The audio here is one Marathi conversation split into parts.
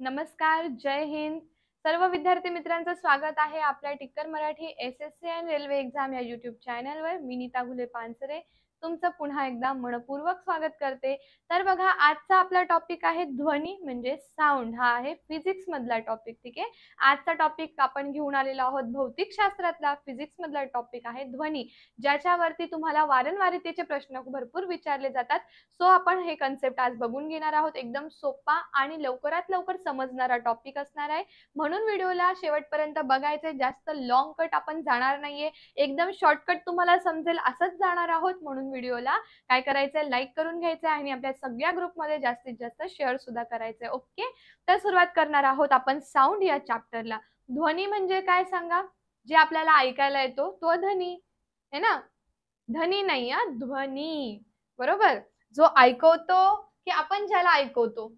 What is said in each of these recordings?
नमस्कार, जय हिंद. सर्व विद्यार्थी मित्रांचं स्वागत आहे आपल्या टिक्कर मराठी एस-एस-सी आणि रेल्वे एक्झाम या YouTube चॅनलवर. मी नीता घुले पानसरे तुमचं पुन्हा एकदा मनपूर्वक स्वागत करते. तर बघा, आजचा आपला टॉपिक आहे ध्वनी म्हणजे साऊंड. हा आहे फिजिक्स मधला टॉपिक. ठीक आहे. आजचा टॉपिक आपण घेऊन आलेलो आहोत भौतिकशास्त्रातला फिजिक्स मधला टॉपिक आहे ध्वनी, ज्याच्यावरती तुम्हाला वारंवारितेचे प्रश्न भरपूर विचारले जातात. सो आपण हे कन्सेप्ट आज बघून घेणार आहोत. एकदम सोपा आणि लवकरात लवकर समजणारा टॉपिक असणार आहे, म्हणून व्हिडिओला शेवटपर्यंत बघायचे. जास्त लॉंग कट आपण जाणार नाहीये, एकदम शॉर्टकट तुम्हाला समजेल असंच जाणार आहोत. म्हणून व्हिडिओला काय करायचंय, लाईक करून घ्यायचंय आणि आपल्या सगळ्या ग्रुपमध्ये जास्तीत जास्त शेअर सुद्धा करायचंय. ओके, तर सुरुवात करणार आहोत आपण साऊंड या चॅप्टरला. ध्वनी म्हणजे काय सांगा? जे आपल्याला ऐकायला येतो तो ध्वनी आहे ना, ध्वनी नाही हा, ध्वनी. बरोबर, जो ऐकवतो की आपण ज्याला ऐकवतो,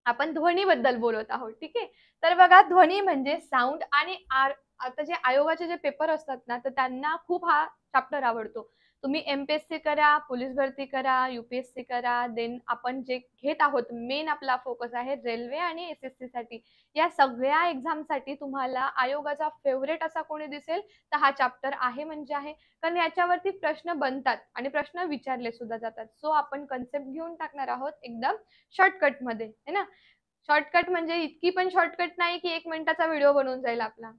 आपण ध्वनी बद्दल बोलत आहोत. ठीक आहे. तर बघा, ध्वनी म्हणजे साऊंड. आणि आता जे आयोगाचे जे पेपर असतात ना, तर त्यांना खूप हा चॅप्टर आवडतो. तुम्ही एमपीएससी करा, पोलीस भरती करा, यूपीएससी करा, देन आपण जे घेत आहोत मेन आपला फोकस आहे रेल्वे आणि एसएससी साठी. या सगळ्या एक्झाम साठी तुम्हाला आयोगाचा फेवरेट असा कोणी दिसेल तर हा चॅप्टर आहे म्हणजे आहे. कारण याच्यावरती प्रश्न बनतात आणि प्रश्न विचारले सुद्धा जातात. सो आपण कन्सेप्ट घेऊन टाकणार आहोत एकदम शॉर्टकट मध्ये, है ना. शॉर्टकट म्हणजे इतकी पण शॉर्टकट नाही की 1 मिनिटाचा व्हिडिओ बनून जाईल आपला.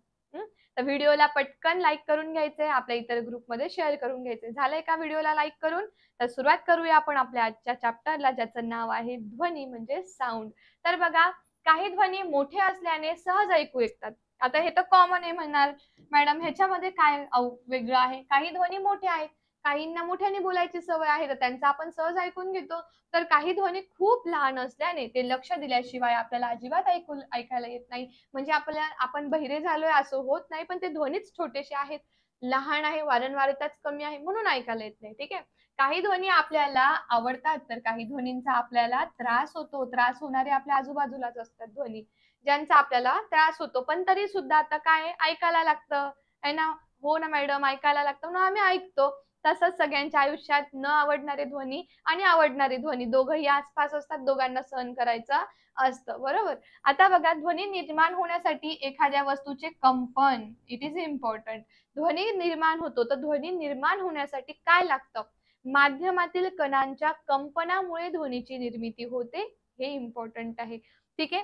तर व्हिडिओला पटकन लाईक करून घ्यायचंय, आपल्या इतर ग्रुपमध्ये शेअर करून घ्यायचंय. झालंय का व्हिडिओला लाईक करून? तर सुरुवात करूया आपण आपल्या आजच्या चॅप्टरला, ज्याचं नाव आहे ध्वनी म्हणजे साऊंड. तर बघा, काही ध्वनी मोठे असल्याने सहज ऐकू येतात. आता हे तर कॉमन आहे म्हणाल मॅडम, ह्याच्यामध्ये काय वेगळं आहे? काही ध्वनी मोठे आहेत, काहींना मोठ्याने बोलायची सवय आहे तर त्यांचा आपण सहज ऐकून घेतो. तर काही ध्वनी खूप लहान असल्याने ते लक्ष दिल्याशिवाय आपल्याला अजिबात ऐकायला येत नाही. म्हणजे आपण बहिरे झालोय असं होत नाही, पण ते ध्वनीच छोटेसे आहेत, लहान आहे, वारंवारताच कमी आहे, म्हणून ऐकायला येत नाही. ठीक आहे. काही ध्वनी आपल्याला आवडतात तर काही ध्वनींचा आपल्याला त्रास होतो. त्रास होणारे आपल्या आजूबाजूलाच असतात ध्वनी, ज्यांचा आपल्याला त्रास होतो. पण तरी सुद्धा आता काय, ऐकायला लागतं आहे ना. हो ना मॅडम, ऐकायला लागतं ना, आम्ही ऐकतो. तसंच सगळ्यांच्या आयुष्यात न आवडणारे ध्वनी आणि आवडणारे ध्वनी दोघंही आसपास असतात, दोघांना सहन करायचं असतं. बरोबर. आता बघा, ध्वनी निर्माण होण्यासाठी एखाद्या वस्तूचे कंपन, इट इज इम्पॉर्टंट. ध्वनी निर्माण होतो, तर ध्वनी निर्माण होण्यासाठी काय लागतं? माध्यमातील कणांच्या कंपनामुळे ध्वनीची निर्मिती होते, हे इम्पॉर्टंट आहे. ठीक आहे.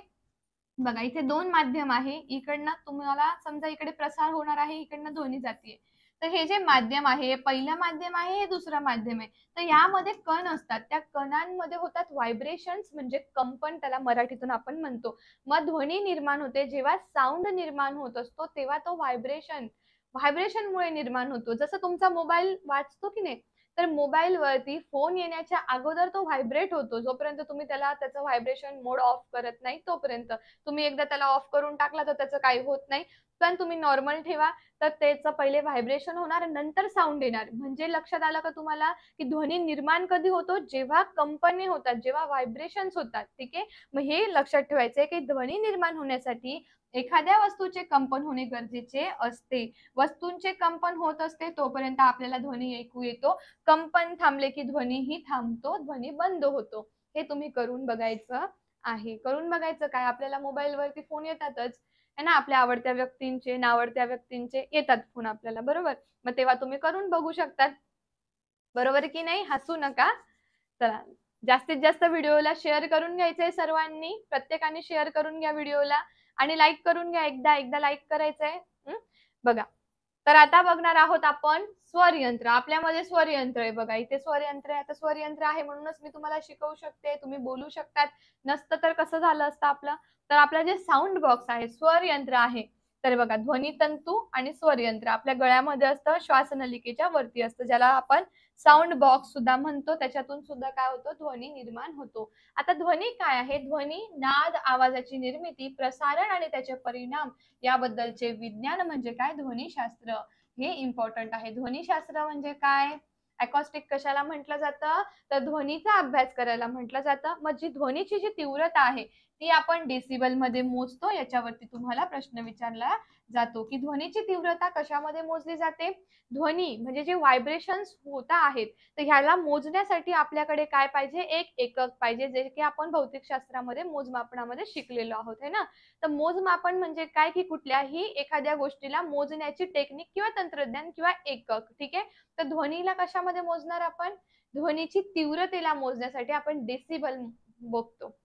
बघा, इथे 2 माध्यम आहे. इकडनं तुम्हाला समजा इकडे प्रसार होणार आहे, इकडनं ध्वनी जातीये. तर हे जे माध्यम आहे, हे पहिलं माध्यम आहे, हे दुसरं माध्यम आहे. तर यामध्ये कण असतात. त्या कणांमध्ये होतात व्हायब्रेशन्स म्हणजे कंपन, त्याला मराठीतून आपण म्हणतो. मग ध्वनी निर्माण होते. जेव्हा साऊंड निर्माण होत असतो, तेव्हा तो व्हायब्रेशनमुळे निर्माण होतो. जसं तुमचा मोबाईल वाजतो की नाही, तर मोबाईलवरती फोन येण्याच्या अगोदर तो व्हायब्रेट होतो. जोपर्यंत तुम्ही त्याचं व्हायब्रेशन मोड ऑफ करत नाही तोपर्यंत. तुम्ही एकदा त्याला ऑफ करून टाकला तर त्याचं काही होत नाही. पण तुम्ही नॉर्मल ठेवा, तर त्याचं पहिले व्हायब्रेशन होणार, नंतर साऊंड येणार. म्हणजे लक्षात आलं का तुम्हाला, की ध्वनी निर्माण कधी होतो? जेव्हा कंपने होतात, जेव्हा व्हायब्रेशन्स होतात. ठीक आहे. मग हे लक्षात ठेवायचं आहे, की ध्वनी निर्माण होण्यासाठी एखाद्या वस्तूचे कंपन होणे गरजेचे असते. वस्तूंचे कंपन होत असते तोपर्यंत आपल्याला ध्वनी ऐकू येतो. कंपन थांबले की ध्वनीही थांबतो, ध्वनी बंद होतो. हे तुम्ही करून बघायचं आहे. करून बघायचं काय, आपल्याला मोबाईलवरती फोन येतातच आहे ना, आपल्या आवडत्या व्यक्तींचे, नावडत्या व्यक्तींचे येतात फोन आपल्याला. बरोबर. मग तेव्हा तुम्ही करून बघू शकतात. बरोबर की नाही? हसू नका. चला, जास्तीत जास्त व्हिडिओला शेअर करून घ्यायचंय सर्वांनी. प्रत्येकाने शेअर करून घ्या व्हिडिओला आणि लाईक करून घ्या. एकदा लाईक करायचंय. बघा, तर आता बघणार आहोत आपण स्वरयंत्र. आपल्यामध्ये स्वरयंत्र आहे बघा, इथे स्वरयंत्र आहे. आता स्वरयंत्र आहे म्हणूनच मी तुम्हाला शिकवू शकते, तुम्ही बोलू शकतात. नसतं तर कसं झालं असतं आपलं. तर आपलं जे साऊंड बॉक्स आहे, स्वरयंत्र आहे. तर बघा, ध्वनितंतू आणि स्वरयंत्र आपल्या गळ्यामध्ये असतं, श्वासनलिकेच्या वरती असतं, ज्याला आपण साऊंड बॉक्स सुद्धा म्हणतो. त्याच्यातून सुद्धा काय होतं, ध्वनी निर्माण होतो. आता ध्वनी काय आहे? ध्वनी नाद, आवाजाची निर्मिती, प्रसारण आणि त्याचे परिणाम याबद्दलचे विज्ञान म्हणजे काय? ध्वनिशास्त्र. हे इम्पॉर्टंट आहे. ध्वनिशास्त्र म्हणजे काय? अकॉस्टिक कशाला म्हटलं जातं? तर ध्वनीचा अभ्यास करायला म्हटलं जातं. मग ध्वनीची जी तीव्रता आहे ती आपण डेसिबल मध्ये मोजतो. याच्यावरती तुम्हाला प्रश्न विचारला जातो की ध्वनीची तीव्रता कशामध्ये मोजली जाते. ध्वनी म्हणजे जे व्हायब्रेशन्स होत आहेत तर ह्याला मोजण्यासाठी आपल्याकडे काय पाहिजे, एक एकक पाहिजे, जे की आपण भौतिकशास्त्रामध्ये मोजमापनामध्ये शिकलेलो आहोत है ना. तर मोजमापन म्हणजे काय की कुठल्याही एखाद्या गोष्टीला मोजण्याची टेक्निक किंवा तंत्रज्ञान किंवा एकक. ठीक आहे. तर ध्वनीला कशामध्ये मोजणार आपण, ध्वनीची तीव्रतेला मोजण्यासाठी आपण डेसिबल बघतो.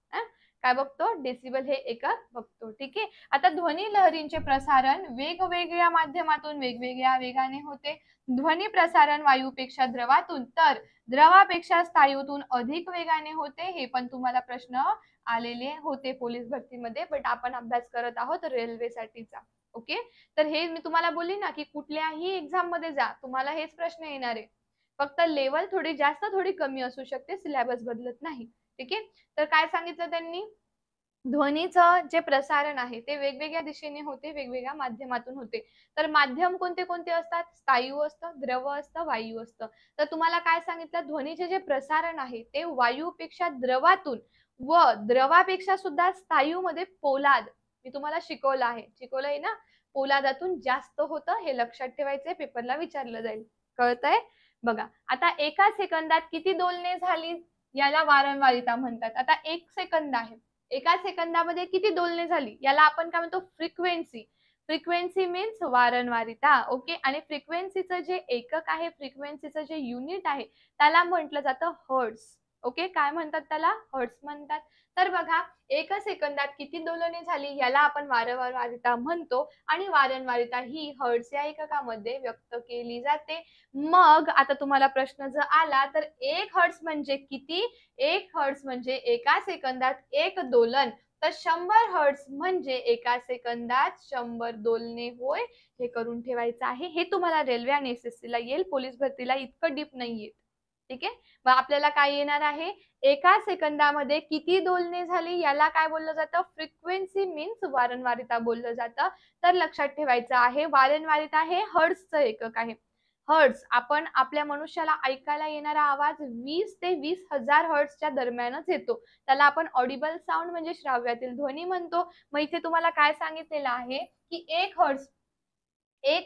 काय बघतो, डेसिबल हे एकक बघतो. ठीक आहे. आता ध्वनी लहरींचे प्रसारण वेगवेगळ्या माध्यमातून वेगवेगळ्या वेगाने होते. ध्वनी प्रसारण वायूपेक्षा द्रवातून तर द्रवापेक्षा स्थायूतून अधिक वेगाने होते. हे पण तुम्हाला प्रश्न आलेले होते पोलीस भरतीमध्ये, बट आपण अभ्यास करत आहोत रेल्वेसाठीचा. ओके. तर हे मी तुम्हाला बोलली ना की कुठल्याही एक्झाम मध्ये जा तुम्हाला हेच प्रश्न येणार आहे. फक्त लेवल थोडी जास्त थोडी कमी असू शकते, सिलेबस बदलत नाही. ठीक आहे. तर काय सांगितलं त्यांनी, ध्वनीचं जे प्रसारण आहे ते वेगवेगळ्या दिशेने होते, वेगवेगळ्या माध्यमातून होते. तर माध्यम कोणते कोणते असतात, स्थायू असतं, द्रव असतं, वायू असतं. तर तुम्हाला काय सांगितलं, ध्वनीचे जे प्रसारण आहे ते वायूपेक्षा द्रवातून व द्रवापेक्षा सुद्धा स्थायू मध्ये पोलाद, मी तुम्हाला शिकवलंय ना, पोलादातून जास्त होतं. हे लक्षात ठेवायचंय, पेपरला विचारलं जाईल. कळतंय. बघा आता एका सेकंदात किती दोलने झाली याला वारंवारिता म्हणतात. आता 1 सेकंद आहे, एका सेकंदामध्ये किती दोलने झाली याला आपण काय म्हणतो, फ्रिक्वेन्सी. फ्रिक्वेन्सी मीन्स वारंवारिता. ओके. आणि फ्रिक्वेन्सीचं जे एकक आहे, फ्रिक्वेन्सीचं जे युनिट आहे त्याला म्हटलं जातं हर्ट्स. ओके. काय म्हणतात त्याला, हर्ट्स म्हणतात. तर बघा, एका सेकंदात किती दोलने झाली याला आपण वारंवारिता म्हणतो आणि वारंवारिता ही हर्ट्स या एककामध्ये व्यक्त केली जाते. मग आता तुम्हाला प्रश्न जर आला तर 1 हर्ट्स म्हणजे किती, 1 हर्ट्स म्हणजे एका सेकंदात 1 दोलन, तर 100 हर्ट्स म्हणजे एका सेकंदात 100 दोलने होय. हे करून ठेवायचं आहे. हे तुम्हाला रेल्वे आणि एसएससी ला येईल, पोलीस भरतीला इतकं डीप नाही येत. ठीक आहे. मग आपल्याला काय येणार आहे, एका सेकंदामध्ये किती दोलने झाली याला काय बोललं जातं, फ्रिक्वेन्सी मीन्स वारंवारिता बोललं जातं. तर लक्षात ठेवायचं आहे, वारंवारिता हे हर्ट्सचं एकक आहे. हर्ट्स, आपण आपल्या मनुष्याला ऐकायला येणारा आवाज 20 ते 20,000 हर्ट्सच्या दरम्यानच येतो. त्याला आपण ऑडिबल साऊंड म्हणजे श्राव्यातील ध्वनी म्हणतो. मग इथे तुम्हाला काय सांगितलेलं आहे की 1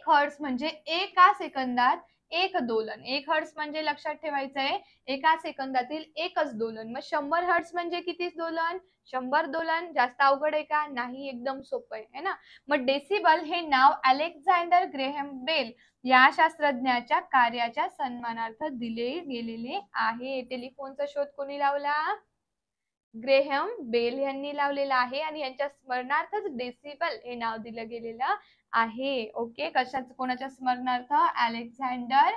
हर्ट्स म्हणजे एका सेकंदात 1 दोलन. 1 हर्ट्स म्हणजे लक्षात ठेवायचं आहे एका सेकंदातील एकच दोलन. मग 100 हर्ट्स म्हणजे किती दोलन, 100 दोलन. जास्त अवघड आहे का, नाही, एकदम सोपं आहे ना. मग डेसिबल हे नाव अलेक्झांडर ग्रेहम बेल या शास्त्रज्ञाच्या कार्याच्या सन्मानार्थ दिले गेलेले आहे. टेलिफोनचा शोध कोणी लावला, ग्रेहम बेल यांनी लावलेला आहे आणि यांच्या स्मरणार्थच डेसिबल हे नाव दिलं गेलेलं आहे. ओके. कशाच, कोणाच्या स्मरणार्थ, अलेक्झांडर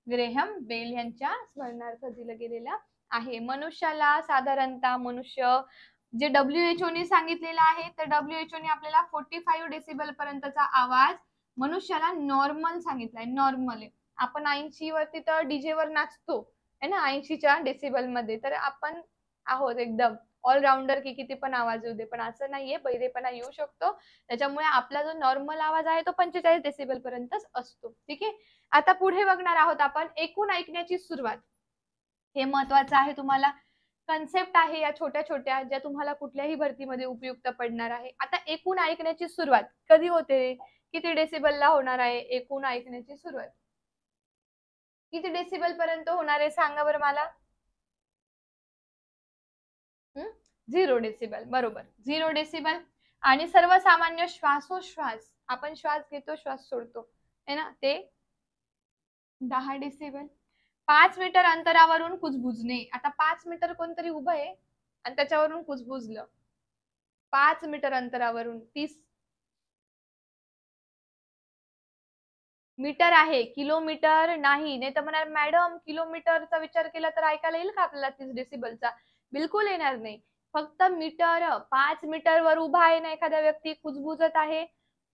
ग्रेहम बेल यांच्या स्मरणार्थ दिलं गेलेलं आहे. मनुष्याला साधारणतः मनुष्य जे WHO ने सांगितलेलं आहे, तर WHO ने आपल्याला 45 डेसिबल पर्यंतचा आवाज मनुष्याला नॉर्मल सांगितलाय, नॉर्मल आहे. आपण 80 वरती तर डीजे वर नाचतो है ना, 80च्या डेसिबल मध्ये, तर आपण आहोत एकदम ऑलराऊंडर की किती पण आवाज येऊ दे, पण असं नाहीये, बहिरेपणा येऊ शकतो. त्याच्यामुळे आपला जो नॉर्मल आवाज आहे तो 45 डेसिबल पर्यंतच असतो. ठीक आहे. आता पुढे बघणार आहोत आपण एकूण ऐकण्याची सुरुवात. हे महत्वाचं आहे तुम्हाला. कन्सेप्ट आहे या छोट्या छोट्या, ज्या तुम्हाला कुठल्याही भरतीमध्ये उपयुक्त पडणार आहे. आता एकूण ऐकण्याची सुरुवात कधी होते, किती डेसिबलला होणार आहे एकूण ऐकण्याची सुरुवात, किती डेसिबल पर्यंत होणार आहे सांगा बरं मला. 0 डेसिबल, बरोबर, 0 डेसिबल. आणि सर्वसामान्य श्वासोश्वास, आपण श्वास घेतो श्वास सोडतो है ना, ते 10 डेसिबल. 5 मीटर अंतरावरून कुजबुजणे, आता 5 मीटर कोणतरी उभं आहे आणि त्याच्यावरून कुजबुजलं, 5 मीटर अंतरावरून 30 मीटर आहे, किलोमीटर नाही. नाही तर म्हणणार मॅडम किलोमीटरचा विचार केला तर ऐकायला येईल का आपल्याला 30 डेसिबलचा, बिलकुल येणार नाही. फक्त मीटर, 5 मीटर वर उभा आहे ना एखादा व्यक्ती, कुजबुजत आहे,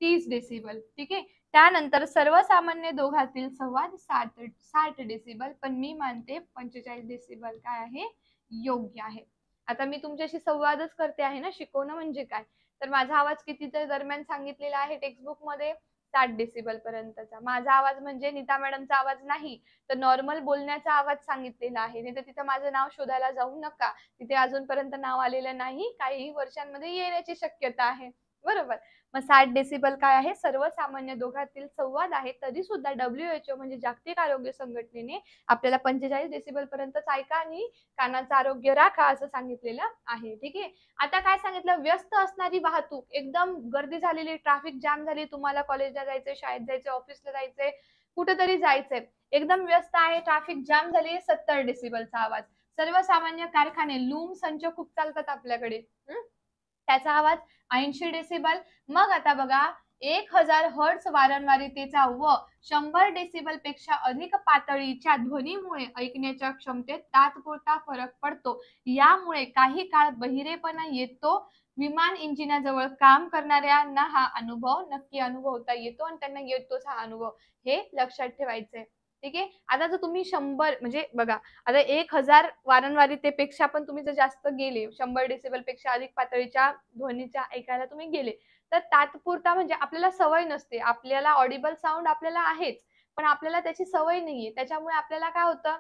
30 डेसिबल. ठीक आहे. त्यानंतर सर्वसामान्य दोघातील संवाद 60 डेसिबल, पण मी मानते 45 डेसिबल काय आहे, योग्य आहे. आता मी तुमच्याशी संवादच करते आहे ना, शिकवणं म्हणजे काय, तर माझा आवाज कितीच्या दरम्यान सांगितलेला आहे टेक्स्टबुक मध्ये, 60 डेसिबल पर्यंतचा. माझा आवाज म्हणजे नीता मॅडमचा आवाज नाही, तर नॉर्मल बोलण्याचा आवाज सांगितलेला आहे. नाही तर तिथं माझं नाव शोधायला जाऊ नका. तिथे अजूनपर्यंत नाव आलेलं नाही. काही वर्षांमध्ये येण्याची शक्यता आहे. बरोबर. मग 60 डेसिबल काय आहे? सर्वसामान्य दोघातील संवाद आहे. तरी सुद्धा WHO म्हणजे जागतिक आरोग्य संघटनेने आपल्याला 45 डेसिबल पर्यंतच ऐका आणि कानाचं आरोग्य राखा असं सांगितलेलं आहे. ठीक आहे. आता काय सांगितलं, व्यस्त असणारी वाहतूक, एकदम गर्दी झालेली, ट्रॅफिक जाम झाली, तुम्हाला कॉलेजला जायचंय, शाळेत जायचंय, ऑफिसला जायचंय, कुठेतरी जायचंय, एकदम व्यस्त आहे, ट्रॅफिक जाम झाली, 70 डेसिबलचा आवाज. सर्वसामान्य कारखाने, लूम संच खूप चालतात आपल्याकडे, त्याचा आवाज 80 डेसिबल. मग आता बघा, 1000 हर्ट्झ वारंवारितेचा व 100 डेसिबल पेक्षा अधिक पातळीच्या ध्वनीमुळे ऐकण्याच्या क्षमतेत तात्पुरता फरक पडतो. यामुळे काही काळ बहिरेपणा येतो. विमान इंजिनाजवळ काम करणाऱ्यांना हा अनुभव नक्की अनुभवता येतो आणि त्यांना येतोच हा अनुभव. हे लक्षात ठेवायचंय. ठीक आहे. आता जर तुम्ही 100 म्हणजे बघा, आता 1000 वारंवारितेपेक्षा पण तुम्ही जर जास्त गेले, 100 डेसिबल पेक्षा अधिक पातळीच्या ध्वनीच्या ऐकायला तुम्ही गेले, तर तात्पुरता म्हणजे आपल्याला सवय नसते. आपल्याला ऑडिबल साउंड आपल्याला आहेच, पण आपल्याला त्याची सवय नाहीये. त्याच्यामुळे आपल्याला काय होतं,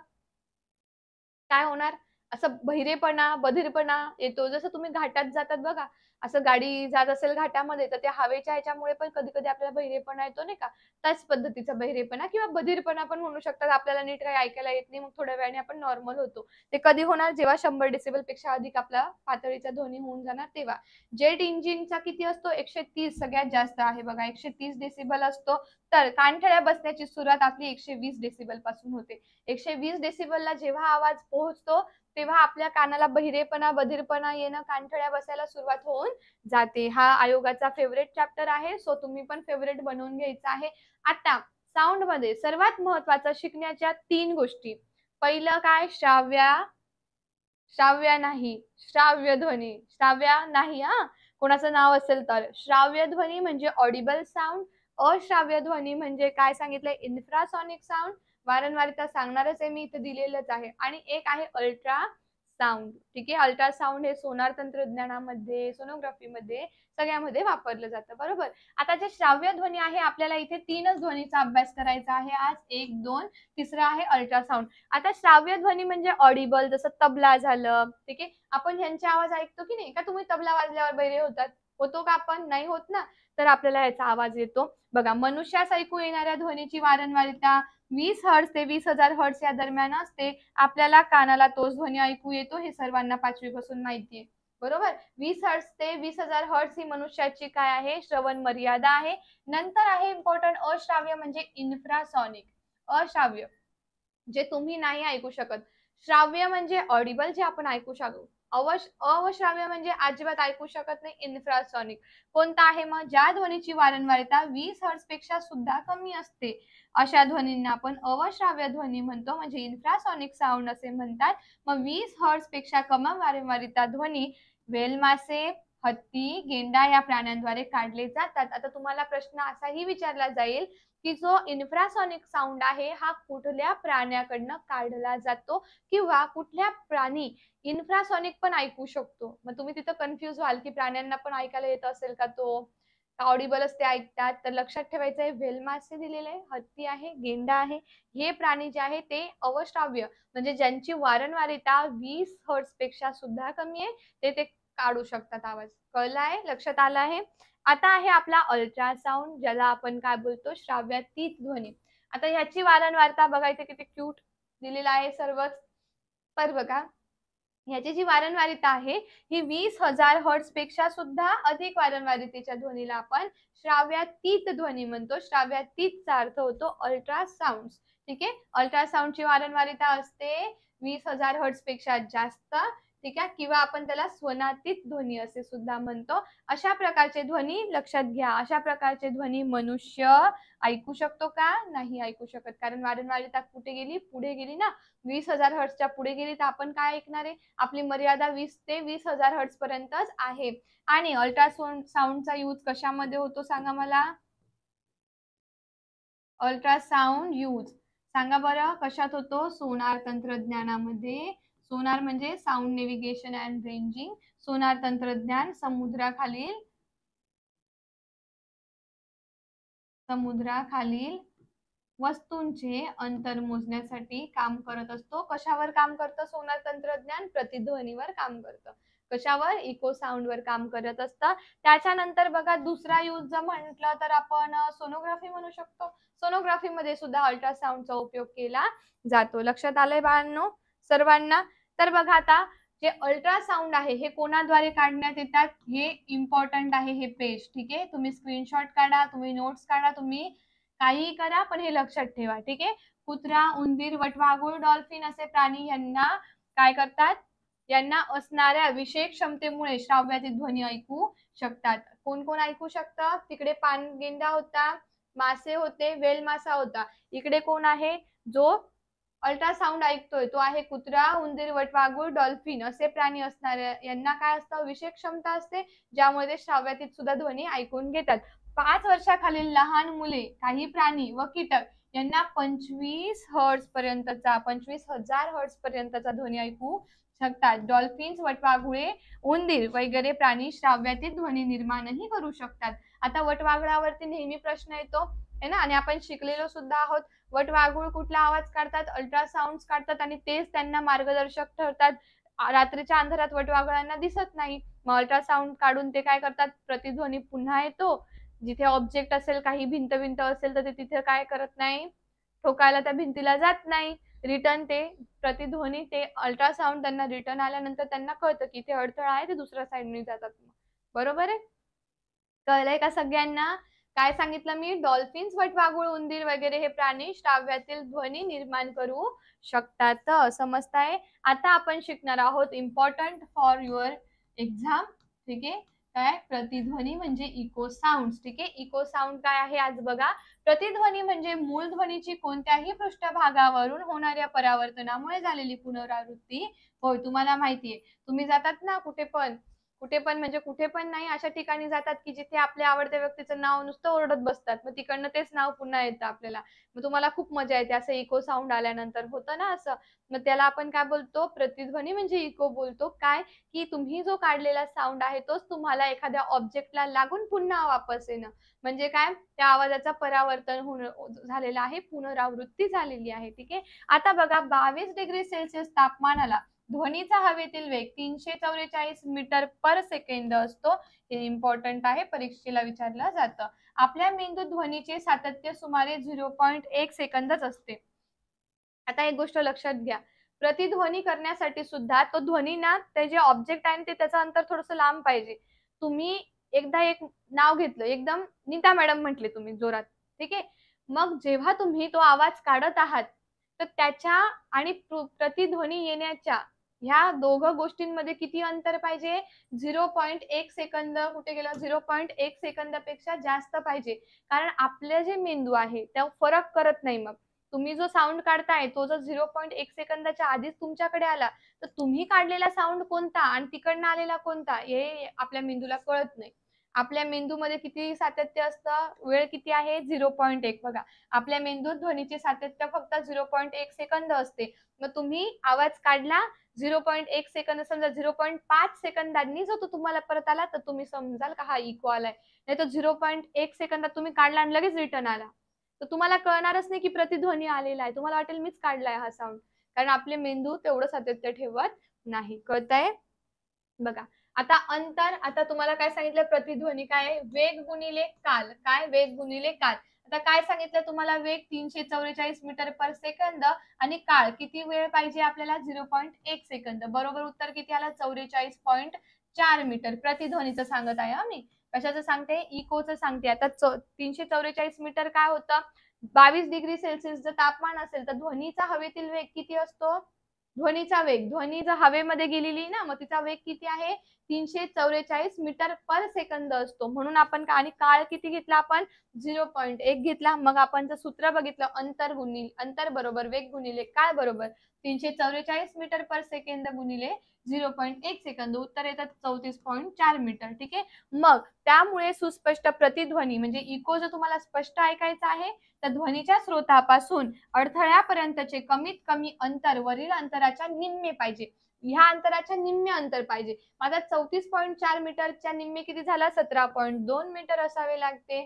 काय होणार? असं बहिरेपणा, बधीरपणा येतो. जसं तुम्ही घाटात जातात बघा, असं गाडी जात असेल घाटामध्ये, तर त्या हवेच्या ह्याच्यामुळे पण कधी-कधी आपल्याला बहिरेपणा येतो नाही का? त्याच पद्धतीचा बहिरेपणा किंवा बधीरपणा पण म्हणू शकतात. आपल्याला नीट काही ऐकायला येत नाही, मग थोड्या वेळाने आपण नॉर्मल होतो. ते कधी होणार? जेव्हा 100 डेसिबलपेक्षा अधिक आपला पातळीचा ध्वनी होऊन जाणार तेव्हा. जेट इंजिनचा किती असतो? 130 सगळ्यात जास्त आहे बघा. 130 डेसिबल असतो. तर कानठळ्या बसण्याची सुरुवात आपली 120 डेसिबल पासून होते. 120 डेसिबलला जेव्हा आवाज पोहोचतो, तेव्हा आपल्या कानाला बहिरेपणा, बधीरपणा येणं, कानठळ्या बसायला सुरुवात होऊन जाते. हा आयोगाचा फेव्हरेट चॅप्टर आहे. सो तुम्ही पण फेव्हरेट बनवून घ्यायचा आहे. आता साउंडमध्ये सर्वात महत्त्वाचं शिकण्याच्या 3 गोष्टी. पहिलं काय? श्राव्य नाही. श्राव्य ध्वनी. श्राव्य नाही हां. कोणाचं नाव असेल तर. श्राव्य ध्वनी म्हणजे ऑडिबल साउंड. अश्राव्य ध्वनी म्हणजे काय सांगितलंय? इन्फ्रासॉनिक साउंड. वारंवारिता सांगणारच आहे मी, इथे दिलेलंच आहे. आणि एक आहे अल्ट्रा साउंड. ठीक आहे. अल्ट्रासाउंड हे सोनार तंत्रज्ञानामध्ये, सोनोग्राफीमध्ये सगळ्यामध्ये वापरलं जातं. बरोबर. आता जे श्राव्य ध्वनी आहे, आपल्याला इथे 3च ध्वनीचा अभ्यास करायचा आहे आज. 1, 2, तिसरा आहे अल्ट्रासाउंड. आता श्राव्य ध्वनी म्हणजे ऑडिबल, जसं तबला झालं, ठीक आहे. आपण ह्यांचे आवाज ऐकतो की नाही? का तुम्ही तबला वाजल्यावर बहिरे होतात? होतो का आपण? नाही होत ना. तर आपल्याला याचा आवाज येतो. बघा, मनुष्यास ऐकू येणाऱ्या ध्वनीची वारंवारिता 20 हर्ट्झ ते 20,000 हर्ट्झ या दरम्यान असते. आपल्याला कानाला तोच ध्वनी ऐकू येतो, हे सर्वांना 5वी पासून माहिती आहे. बरोबर. 20 हर्ट्झ ते 20,000 हर्ट्झ ही मनुष्याची काय आहे? श्रवण मर्यादा आहे. नंतर आहे इम्पॉर्टंट अश्राव्य म्हणजे इन्फ्रासॉनिक. अश्राव्य जे तुम्ही नाही ऐकू शकत. श्राव्य म्हणजे ऑडिबल जे आपण ऐकू शकतो. अवश्राव्य म्हणजे अजिबात ऐकू शकत नाही, इन्फ्रासॉनिक. कोणता आहे मग? ज्या ध्वनीची वारंवारिता 20 हर्ट्झ पेक्षा सुद्धा कमी असते. अशा ध्वनींना आपण अवश्राव्य ध्वनी म्हणतो, म्हणजे इन्फ्रासॉनिक साउंड असे म्हणतात. मग 20 हर्ट्झ पेक्षा कमी वारंवारिता ध्वनी व्हेल मासे, हत्ती, गेंडा या प्राण्यांद्वारे काढले जातात. आता तुम्हाला प्रश्न असाही विचारला जाईल, की जो इन्फ्रासॉनिक साउंड आहे हा कुठल्या प्राण्याकडनं काढला जातो किंवा कुठल्या प्राणी इन्फ्रासॉनिक पण ऐकू शकतो. मग तुम्ही तिथं कन्फ्युज व्हाल, की प्राण्यांना पण ऐकायला येत असेल का तो? ऑडिबलच ते ऐकतात. तर लक्षात ठेवायचं आहे, व्हेल मासे दिलेले आहे, हत्ती आहे, गेंडा आहे. हे प्राणी जे आहे ते अवश्राव्य म्हणजे ज्यांची वारंवारिता 20 हर्ट्झ पेक्षा सुद्धा कमी आहे, ते काढू शकतात आवाज. कळलं आहे? लक्षात आलं आहे? आता आहे आपला अल्ट्रासाउंड, ज्याला आपण काय बोलतो? श्राव्यातीत ध्वनी. आता ह्याची वारंवारता बघा, इथे किती क्यूट दिलेला आहे सर्वच. तर बघा, ह्याची जी वारंवारिता आहे ही 20,000 हर्ट्झ पेक्षा सुद्धा अधिक वारंवारितेच्या ध्वनीला आपण श्राव्यातीत ध्वनी म्हणतो. श्राव्यातीतचा अर्थ होतो अल्ट्रासाउंड. ठीक आहे. अल्ट्रासाउंडची वारंवारिता असते 20,000 हर्ट्झ पेक्षा जास्त. ठीक आहे. किंवा आपण त्याला स्वनातीत ध्वनी असे सुद्धा म्हणतो. अशा प्रकारचे ध्वनी लक्षात घ्या. अशा प्रकारचे ध्वनी मनुष्य ऐकू शकतो का? नाही ऐकू शकत. कारण वारंवारिता कुठे गेली? पुढे गेली ना. 20,000 हर्ट्झच्या पुढे गेली तर आपण काय ऐकणार आहे? आपली मर्यादा 20 ते 20,000 हर्ट्झ पर्यंतच आहे. आणि अल्ट्रासाउंडचा यूज कशामध्ये होतो सांगा मला? अल्ट्रासाउंड यूज सांगा बरं कशात होतो? सोनार तंत्रज्ञानामध्ये. सोनार म्हणजे साऊंड नेव्हिगेशन अँड रेंजिंग. सोनार तंत्रज्ञान समुद्राखालील समुद्राखालील वस्तूंचे अंतर मोजण्यासाठी काम करत असतो. कशावर काम करतं सोनार तंत्रज्ञान? प्रतिध्वनीवर काम करतं. कशावर? इको साऊंड वर काम करत असतं. त्याच्यानंतर बघा दुसरा यूज जर म्हटलं तर आपण सोनोग्राफी म्हणू शकतो. सोनोग्राफी मध्ये सुद्धा अल्ट्रासाऊंडचा उपयोग केला जातो. लक्षात आलंय बाळांनो सर्वांना? तर बघा आता जे अल्ट्रासाऊंड आहे हे कोणाद्वारे काढण्यात येतात हे इम्पॉर्टंट आहे. हे पेज ठीक आहे, तुम्ही स्क्रीनशॉट काढा, तुम्ही नोट्स काढा, तुम्ही काहीही करा पण हे लक्षात ठेवा. ठीक आहे, कुत्रा, उंदीर, वटवाघूळ, डॉल्फिन असे प्राणी यांना काय करतात? यांना असणाऱ्या विशेष क्षमतेमुळे श्राव्यातील ध्वनी ऐकू शकतात. कोण कोण ऐकू शकतं? तिकडे पाणगेंडा होता, मासे होते, वेल मासा होता. इकडे कोण आहे जो अल्ट्रासाऊंड ऐकतोय? तो आहे कुत्रा, उंदीर, वटवाघूळ, डॉल्फिन असे प्राणी असणारे यांना काय असतं? विशेष क्षमता असते ज्यामध्ये श्राव्यातीत सुद्धा ध्वनी ऐकून घेतात. 5 वर्षाखालील लहान मुले, काही प्राणी व कीटक यांना 25,000 हर्ट्ज पर्यंतचा ध्वनी ऐकू शकतात. डॉल्फिन्स, वटवाघुळे, उंदीर वगैरे प्राणी श्राव्यातीत ध्वनी निर्माणही करू शकतात. आता वटवाघळावरती नेहमी प्रश्न येतो है ना, आणि आपण शिकलेलो सुद्धा आहोत. वटवाघूळ कुठला आवाज काढतात? अल्ट्रासाऊंड काढतात आणि तेच त्यांना मार्गदर्शक ठरतात. रात्रीच्या अंधारात वटवाघळांना दिसत नाही, मग अल्ट्रासाऊंड काढून ते काय करतात? प्रतिध्वनी पुन्हा येतो. जिथे ऑब्जेक्ट असेल, काही भिंत भिंत असेल तर ते तिथे काय करत नाही? ठोकायला त्या भिंतीला जात नाही. रिटर्न ते प्रतिध्वनी ते अल्ट्रासाऊंड त्यांना रिटर्न आल्यानंतर त्यांना कळतं की इथे अडथळा आहे, ते दुसऱ्या साईडने जातात. बरोबर आहे? कळलंय का सगळ्यांना? काय सांगितलं मी? डॉल्फिन्स, वटवाघूळ, उंदीर वगैरे हे प्राणी श्राव्यातील ध्वनी निर्माण करू शकतात. समजताय? आता आपण शिकणार आहोत इम्पॉर्टंट फॉर युअर एक्झाम. ठीक आहे, काय? प्रतिध्वनी म्हणजे इको साऊंड. ठीक आहे, इको साऊंड काय आहे आज बघा. प्रतिध्वनी म्हणजे मूळ ध्वनीची कोणत्याही पृष्ठभागावरून होणाऱ्या परावर्तनामुळे झालेली पुनरावृत्ती होय. तुम्हाला माहितीये, तुम्ही जातात ना कुठे पण म्हणजे कुठे पण नाही, अशा ठिकाणी जातात की जिथे आपल्या आवडत्या व्यक्तीचं नाव नुसतं ओरडत बसतात, मग तिकडनं तेच नाव पुन्हा येतं आपल्याला. मग तुम्हाला खूप मजा येते असं इको साऊंड आल्यानंतर, होतं ना असं. मग त्याला आपण काय बोलतो? प्रतिध्वनी म्हणजे इको बोलतो. काय की तुम्ही जो काढलेला साऊंड आहे तोच तुम्हाला एखाद्या ऑब्जेक्टला लागून पुन्हा वापस येणं, म्हणजे काय? त्या आवाजाचा परावर्तन होणं झालेलं आहे, पुनरावृत्ती झालेली आहे. ठीक आहे, आता बघा 22 डिग्री सेल्सिअस तापमानाला ध्वनीचा हवेतील वेग 344 मीटर पर सेकंद असतो. हे इम्पॉर्टंट आहे, परीक्षेला विचारलं जातं. आपल्या मेंदूत ध्वनीचे सातत्य सुमारे 0.1 सेकंदच असते. आता एक गोष्ट लक्षात घ्या, प्रतिध्वनी करण्यासाठी सुद्धा तो ध्वनी ना, ते जे ऑब्जेक्ट आहे ते त्याचं अंतर थोडंसं लांब पाहिजे. तुम्ही एकदा एक नाव घेतलं, एकदम नीता मॅडम म्हटले तुम्ही जोरात, ठीक आहे, मग जेव्हा तुम्ही तो आवाज काढत आहात तर त्याच्या आणि प्रतिध्वनी येण्याच्या ह्या दोघं गोष्टींमध्ये किती अंतर पाहिजे? 0.1 सेकंद. कुठे गेलं? 0.1 सेकंदापेक्षा जास्त पाहिजे. कारण आपले जे मेंदू आहे त्या फरक करत नाही. मग तुम्ही जो साऊंड काढताय तो जर 0.1 सेकंदाच्या आधीच तुमच्याकडे आला तर तुम्ही काढलेला साऊंड कोणता आणि तिकडनं आलेला कोणता हे आपल्या मेंदूला कळत नाही. आपल्या मेंदूमध्ये किती सातत्य असतं? वेळ किती आहे? 0.1. बघा, आपल्या मेंदूत ध्वनीचे सातत्य फक्त 0.1 सेकंद असते. मग तुम्ही आवाज काढला 0.1 सेकंद, समजा 0.5 सेकंदांनी जो तो तुम्हाला परत आला तर तुम्ही समजाल का हा इको आलाय. नाही तर 0.1 सेकंदात तुम्ही काढला आणि लगेच रिटर्न आला तर तुम्हाला कळणारच नाही की प्रतिध्वनी आलेला आहे. तुम्हाला वाटेल मीच काढलाय हा साऊंड, कारण आपले मेंदू तेवढं सातत्य ठेवत नाही. कळतंय? बघा आता अंतर, आता तुम्हाला काय सांगितलं? प्रतिध्वनी काय? वेग गुणिले काल. काय? वेग गुणिले काल. आता काय सांगितलं तुम्हाला? वेग 344 मीटर पर सेकंद आणि काळ किती वेळ पाहिजे आपल्याला? 0.1 सेकंद. बरोबर उत्तर किती आलं? 44.4 मीटर. प्रतिध्वनीचं सांगत आहे हा मी. कशाचं सांगते? इकोचं सांगते. आता 344 मीटर काय होतं? 22 डिग्री सेल्सिअस जर तापमान असेल तर ध्वनीचा हवेतील वेग किती असतो? ध्वनीचा वेग, ध्वनी जर हवेमध्ये गेलेली ना, मग तिचा वेग किती आहे? 344 मीटर पर सेकंद असतो. म्हणून आपण आणि काळ किती घेतला आपण? 0.1 घेतला. मग आपण जर सूत्र बघितलं, अंतर बरोबर वेग गुणिले काळ बरोबर 344 मीटर पर सेकंद गुणिले 0.1 सेकंद. उत्तर येतात 34.4 मीटर. ठीक आहे, मग त्यामुळे सुस्पष्ट प्रतिध्वनी म्हणजे इको जर तुम्हाला स्पष्ट ऐकायचा आहे तर ध्वनीच्या स्रोतापासून अडथळ्यापर्यंतचे कमीत कमी अंतर वरील अंतराच्या निम्मे पाहिजे. ह्या अंतराच्या निम्मे अंतर पाहिजे. माझा 34.4 मीटरच्या निम्मे किती झाला? 17.2 मीटर असावे लागते.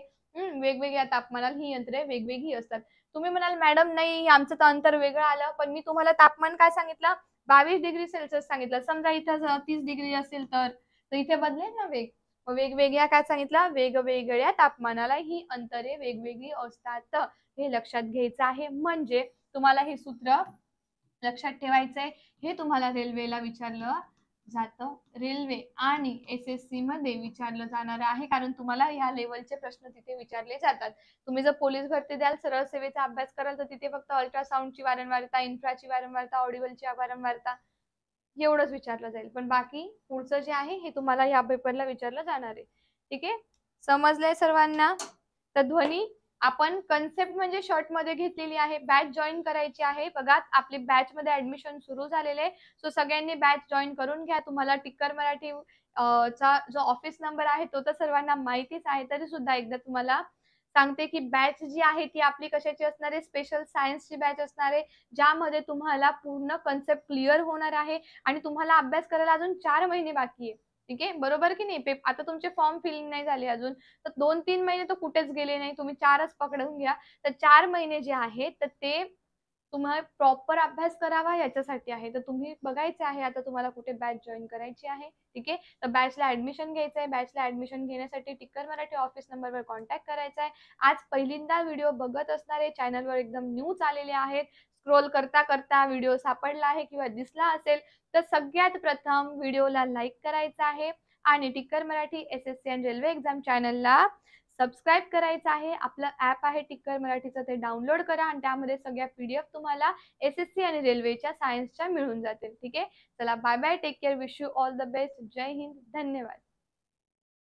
वेगवेगळ्या तापमानाला ही यंत्रे वेगवेगळी असतात. तुम्ही म्हणाल मॅडम नाही आमचं तर अंतर वेगळं आलं, पण मी तुम्हाला तापमान काय सांगितलं? 22 डिग्री सेल्सिअस सांगितलं. समजा इथं 30 डिग्री असेल तर इथे बदलेल ना वेग. मग वेगवेगळ्या काय सांगितलं? वेगवेगळ्या तापमानाला ही अंतरे वेगवेगळी असतात. हे लक्षात घ्यायचं आहे. म्हणजे तुम्हाला हे सूत्र लक्षात ठेवायचंय. हे तुम्हाला रेल्वेला विचारलं जातं. रेल्वे आणि एस-एस-सी मध्ये विचारलं जाणार आहे. कारण तुम्हाला ह्या लेव्हलचे प्रश्न तिथे विचारले जातात. तुम्ही जर पोलीस भरती द्याल, सरळ सेवेचा अभ्यास कराल, तर तिथे फक्त अल्ट्रासाउंडची वारंवारता, इन्फ्राची वारंवारता, ऑडिबलची वारंवारता एवढंच विचारलं जाईल. पण बाकी पुढचं जे आहे हे तुम्हाला या पेपरला विचारलं जाणार आहे. ठीक आहे? समजलंय सर्वांना? तर ध्वनी आपण कन्सेप्ट म्हणजे शॉर्टमध्ये घेतलेली आहे. बॅच जॉइन करायची आहे. बघा आपली बॅचमध्ये ॲडमिशन सुरू झालेले आहे. सो सगळ्यांनी बॅच जॉइन करून घ्या. तुम्हाला टिक्कर मराठी चा जो ऑफिस नंबर आहे तो तर सर्वांना माहितीच आहे. तरी सुद्धा एकदा तुम्हाला सांगते की बॅच जी आहे ती आपली कशाची असणार आहे? स्पेशल सायन्सची बॅच असणार आहे. ज्यामध्ये तुम्हाला पूर्ण कन्सेप्ट क्लिअर होणार आहे आणि तुम्हाला अभ्यास करायला अजून 4 महिने बाकी आहे. ठीक आहे? बरोबर की नाही? आता तुमचे फॉर्म फिलिंग नाही झाले अजून. तर 2-3 महिने तर कुठेच गेले नाही. तुम्ही 4च पकडून घ्या. तर 4 महिने जे आहेत तर ते तुम्हाला प्रॉपर अभ्यास करावा याच्यासाठी आहे. तर तुम्ही बघायचं आहे आता तुम्हाला कुठे बॅच जॉइन करायची आहे. ठीक आहे? तर बॅचला ॲडमिशन घ्यायचं आहे. बॅचला ॲडमिशन घेण्यासाठी टिक्कर मराठी ऑफिस नंबरवर कॉन्टॅक्ट करायचा आहे. आज पहिल्यांदा व्हिडिओ बघत असणारे चॅनलवर एकदम न्यूच आलेले आहेत. स्क्रोल करता व्हिडिओ सापडला आहे किंवा दिसला असेल तर सगळ्यात प्रथम व्हिडिओला लाईक करायचा आहे आणि टिक्कर मराठी एस-एस-सी आणि रेल्वे एक्झाम चॅनलला सबस्क्राईब करायचं आहे. आपलं ॲप आहे टिक्कर मराठीचं ते डाउनलोड करा आणि त्यामध्ये सगळ्या पी-डी-एफ तुम्हाला एस-एस-सी आणि रेल्वेच्या सायन्सच्या मिळून जातील. ठीक आहे? चला bye bye. Take care. Wish you all the best. जय हिंद. धन्यवाद.